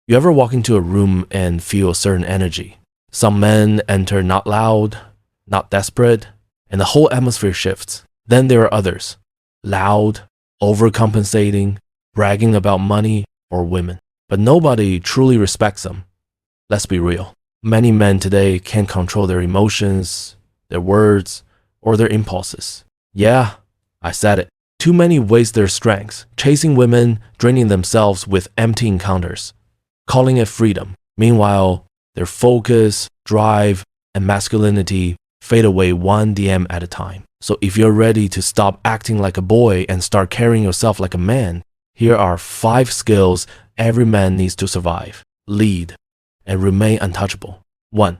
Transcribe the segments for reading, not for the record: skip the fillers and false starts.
You ever walk into a room and feel a certain energy? Some men enter not loud, not desperate, and the whole atmosphere shifts. Then there are others, loud, overcompensating, bragging about money or women. But nobody truly respects them. Let's be real. Many men today can't control their emotions, their words, or their impulses. Yeah, I said it. Too many waste their strengths, chasing women, draining themselves with empty encounters, calling it freedom. Meanwhile, their focus, drive, and masculinity fade away one DM at a time. So if you're ready to stop acting like a boy and start carrying yourself like a man, here are 5 skills every man needs to survive, lead, and remain untouchable. 1.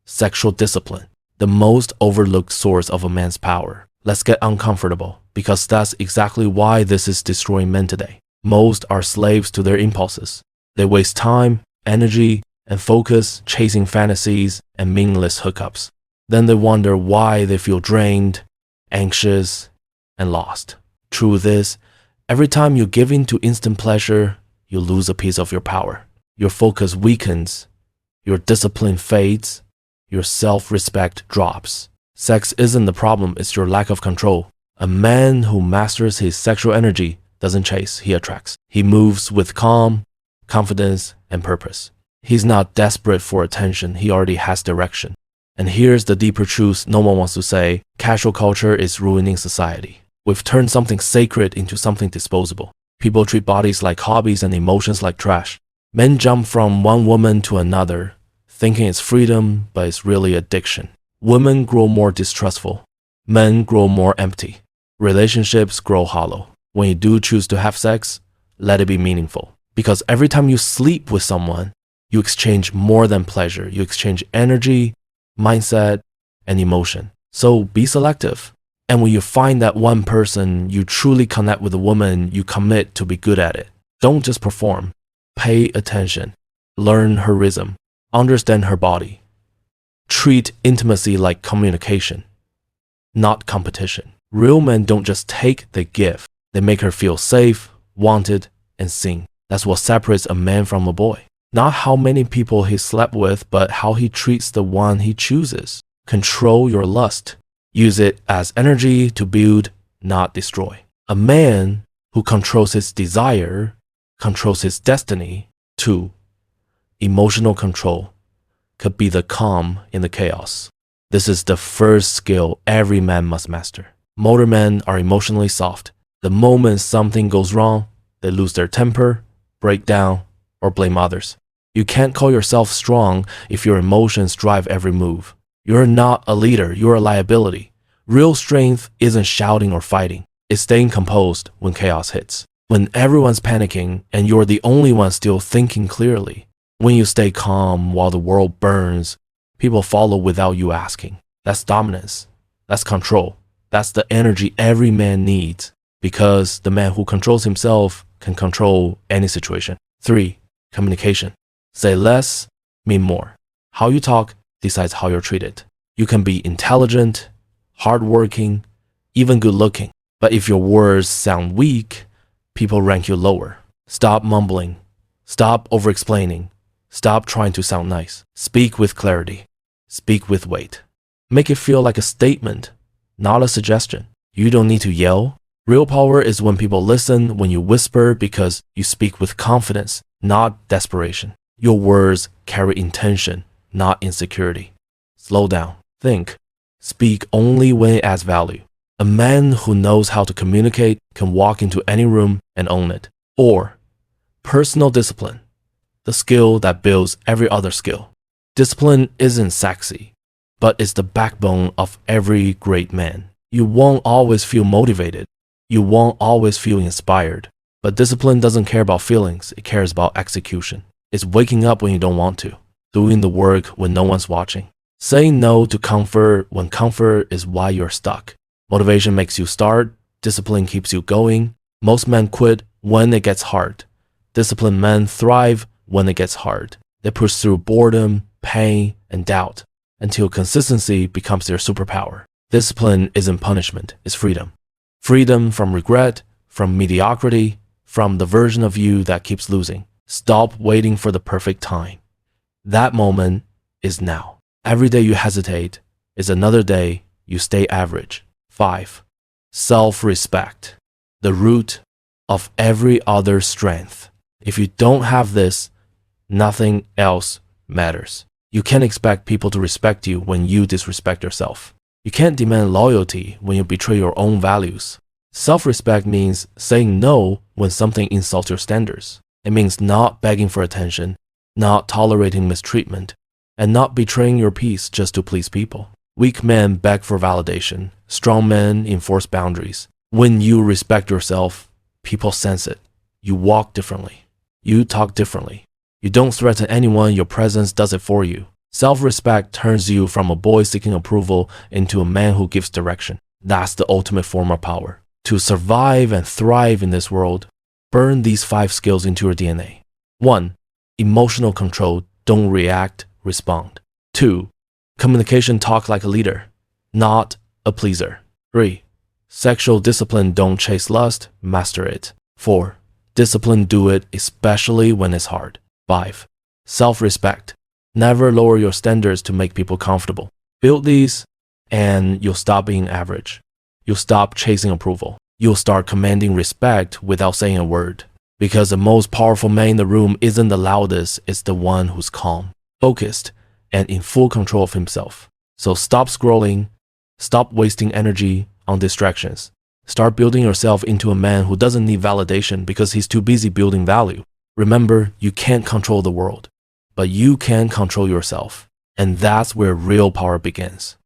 Sexual discipline, the most overlooked source of a man's power. Let's get uncomfortable, because that's exactly why this is destroying men today. Most are slaves to their impulses. They waste time, energy, and focus chasing fantasies and meaningless hookups. Then they wonder why they feel drained, anxious, and lost. Truth is, every time you give in to instant pleasure, you lose a piece of your power. Your focus weakens, your discipline fades, your self-respect drops. Sex isn't the problem, it's your lack of control. A man who masters his sexual energy doesn't chase, he attracts. He moves with calm, confidence, and purpose. He's not desperate for attention, he already has direction. And here's the deeper truth no one wants to say: casual culture is ruining society. We've turned something sacred into something disposable. People treat bodies like hobbies and emotions like trash. Men jump from one woman to another, thinking it's freedom, but it's really addiction. Women grow more distrustful. Men grow more empty. Relationships grow hollow. When you do choose to have sex, let it be meaningful. Because every time you sleep with someone, you exchange more than pleasure. You exchange energy, mindset, and emotion. So be selective. And when you find that one person you truly connect with a woman, you commit to be good at it. Don't just perform. Pay attention. Learn her rhythm. Understand her body. Treat intimacy like communication, not competition. Real men don't just take, they give. They make her feel safe, wanted, and seen. That's what separates a man from a boy. Not how many people he slept with, but how he treats the one he chooses. Control your lust. Use it as energy to build, not destroy. A man who controls his desire controls his destiny. 2. Emotional control could be the calm in the chaos. This is the first skill every man must master. Motor men are emotionally soft. The moment something goes wrong, they lose their temper, break down, or blame others. You can't call yourself strong if your emotions drive every move. You're not a leader, you're a liability. Real strength isn't shouting or fighting. It's staying composed when chaos hits. When everyone's panicking and you're the only one still thinking clearly. When you stay calm while the world burns, people follow without you asking. That's dominance. That's control. That's the energy every man needs, because the man who controls himself can control any situation. 3. Communication. Say less, mean more. How you talk decides how you're treated. You can be intelligent, hardworking, even good-looking, but if your words sound weak, people rank you lower. Stop mumbling. Stop over-explaining. Stop trying to sound nice. Speak with clarity. Speak with weight. Make it feel like a statement, not a suggestion. You don't need to yell. Real power is when people listen, when you whisper, because you speak with confidence, not desperation. Your words carry intention, not insecurity. Slow down. Think. Speak only when it adds value. A man who knows how to communicate can walk into any room and own it. Or personal discipline. The skill that builds every other skill. Discipline isn't sexy, but it's the backbone of every great man. You won't always feel motivated. You won't always feel inspired. But discipline doesn't care about feelings, it cares about execution. It's waking up when you don't want to, doing the work when no one's watching, saying no to comfort when comfort is why you're stuck. Motivation makes you start, discipline keeps you going. Most men quit when it gets hard. Disciplined men thrive when it gets hard. They push through boredom, pain, and doubt until consistency becomes their superpower. Discipline isn't punishment, it's freedom. Freedom from regret, from mediocrity, from the version of you that keeps losing. Stop waiting for the perfect time. That moment is now. Every day you hesitate is another day you stay average. 5. Self-respect, the root of every other strength. If you don't have this, nothing else matters. You can't expect people to respect you when you disrespect yourself. You can't demand loyalty when you betray your own values. Self-respect means saying no when something insults your standards. It means not begging for attention, not tolerating mistreatment, and not betraying your peace just to please people. Weak men beg for validation. Strong men enforce boundaries. When you respect yourself, people sense it. You walk differently. You talk differently. You don't threaten anyone, your presence does it for you. Self-respect turns you from a boy seeking approval into a man who gives direction. That's the ultimate form of power. To survive and thrive in this world, burn these 5 skills into your DNA. 1. Emotional control. Don't react, respond. 2. Communication. Talk like a leader, not a pleaser. 3. Sexual discipline. Don't chase lust, master it. 4. Discipline. Do it, especially when it's hard. 5. Self-respect. Never lower your standards to make people comfortable. Build these, and you'll stop being average. You'll stop chasing approval. You'll start commanding respect without saying a word. Because the most powerful man in the room isn't the loudest, it's the one who's calm, focused, and in full control of himself. So stop scrolling, stop wasting energy on distractions. Start building yourself into a man who doesn't need validation because he's too busy building value. Remember, you can't control the world, but you can control yourself. And that's where real power begins.